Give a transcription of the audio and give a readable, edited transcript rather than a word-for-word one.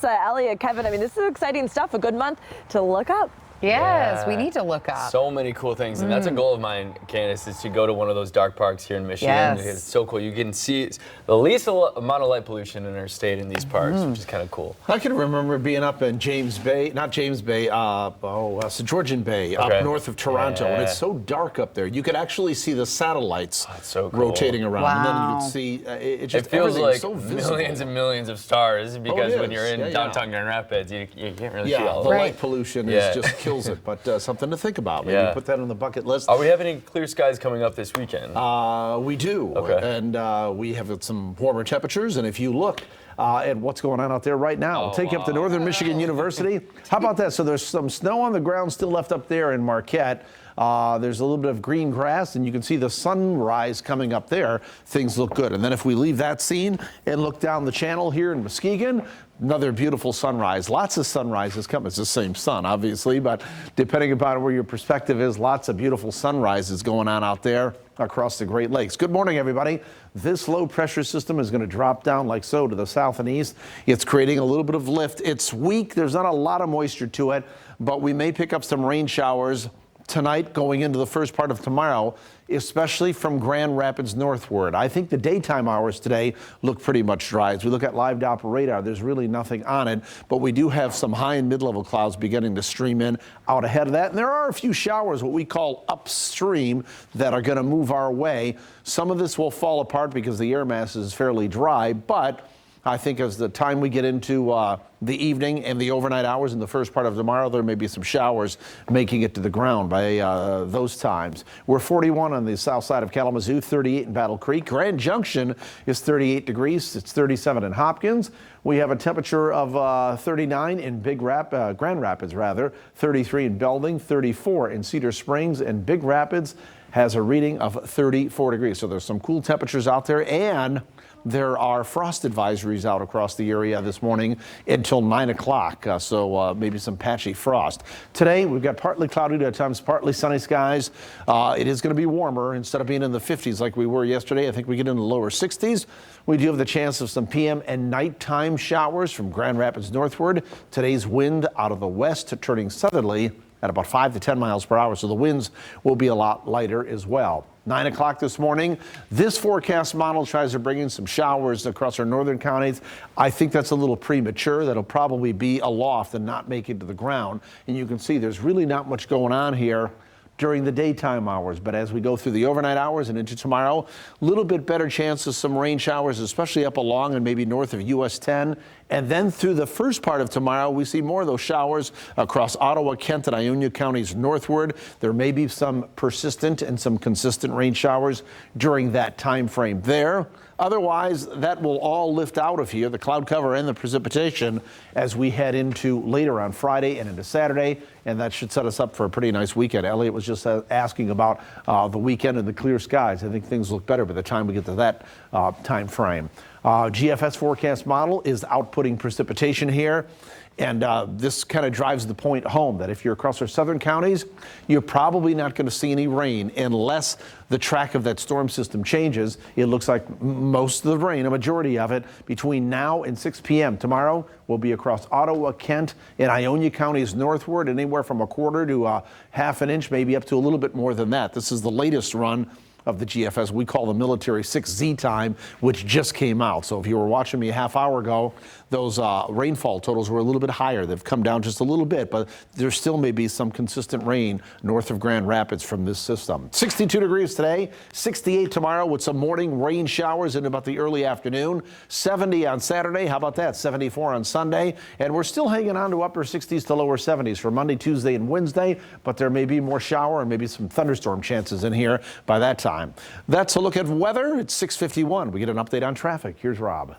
Melissa, Elliot, Kevin. I mean, this is exciting stuff. A good month to look up. Yes, we need to look up. So many cool things. And that's a goal of mine, Candace, is to go to one of those dark parks here in Michigan. Yes. It's so cool. You can see the least amount of light pollution in our state in these parks, which is kind of cool. I can remember being up in James Bay, not James Bay, St. Georgian Bay, up north of Toronto. And it's so dark up there. You could actually see the satellites so cool. rotating around. Wow. And then you could see, it feels like so visible. millions and millions of stars because it when is. you're in downtown Grand Rapids, you can't really see all the of it. light pollution just kills it. But something to think about. Maybe put that on the bucket list. Are we having any clear skies coming up this weekend? We do. Okay. And we have some warmer temperatures. And if you look at what's going on out there right now, take you up to Northern Michigan University. How about that? So there's some snow on the ground still left up there in Marquette. There's a little bit of green grass, and you can see the sunrise coming up there. Things look good. And then if we leave that scene and look down the channel here in Muskegon, another beautiful sunrise. Lots of sunrises come. It's the same sun, obviously, but depending upon where your perspective is, lots of beautiful sunrises going on out there across the Great Lakes. Good morning, everybody. This low pressure system is going to drop down like so to the south and east. It's creating a little bit of lift. It's weak. There's not a lot of moisture to it, but we may pick up some rain showers tonight going into the first part of tomorrow, especially from Grand Rapids northward. I think the daytime hours today look pretty much dry. As we look at live Doppler radar, there's really nothing on it, but we do have some high and mid-level clouds beginning to stream in out ahead of that. And there are a few showers, what we call upstream, that are going to move our way. Some of this will fall apart because the air mass is fairly dry, but I think as the time we get into the evening and the overnight hours in the first part of tomorrow, there may be some showers making it to the ground by those times. We're 41 on the south side of Kalamazoo, 38 in Battle Creek. Grand Junction is 38 degrees. It's 37 in Hopkins. We have a temperature of 39 in Grand Rapids, 33 in Belding, 34 in Cedar Springs, and Big Rapids has a reading of 34 degrees. So there's some cool temperatures out there, and there are frost advisories out across the area this morning until 9 o'clock, so maybe some patchy frost. Today, we've got partly cloudy to at times partly sunny skies. It is going to be warmer. Instead of being in the 50s like we were yesterday, I think we get in the lower 60s. We do have the chance of some PM and nighttime showers from Grand Rapids northward. Today's wind out of the west turning southerly at about 5 to 10 miles per hour, so the winds will be a lot lighter as well. 9 o'clock this morning. This forecast model tries to bring in some showers across our northern counties. I think that's a little premature. That'll probably be aloft and not make it to the ground. And you can see there's really not much going on here during the daytime hours, but as we go through the overnight hours and into tomorrow, a little bit better chance of some rain showers, especially up along and maybe north of US 10. And then through the first part of tomorrow, we see more of those showers across Ottawa, Kent, and Ionia counties northward. There may be some persistent and some consistent rain showers during that time frame there. Otherwise, that will all lift out of here, the cloud cover and the precipitation, as we head into later on Friday and into Saturday, and that should set us up for a pretty nice weekend. Elliot was just asking about the weekend and the clear skies. I think things look better by the time we get to that time frame. GFS forecast model is outputting precipitation here. And this kind of drives the point home that if you're across our southern counties, you're probably not going to see any rain unless the track of that storm system changes. It looks like most of the rain, a majority of it, between now and 6 p.m. tomorrow will be across Ottawa, Kent, and Ionia counties northward, anywhere from a quarter to a half an inch, maybe up to a little bit more than that. This is the latest run of the GFS. We call the military 6Z time, which just came out. So if you were watching me a half hour ago, those rainfall totals were a little bit higher. They've come down just a little bit, but there still may be some consistent rain north of Grand Rapids from this system. 62 degrees today, 68 tomorrow with some morning rain showers in about the early afternoon. 70 on Saturday. How about that? 74 on Sunday. And we're still hanging on to upper 60s to lower 70s for Monday, Tuesday, and Wednesday, but there may be more shower and maybe some thunderstorm chances in here by that time. That's a look at weather. It's 6:51. We get an update on traffic. Here's Rob.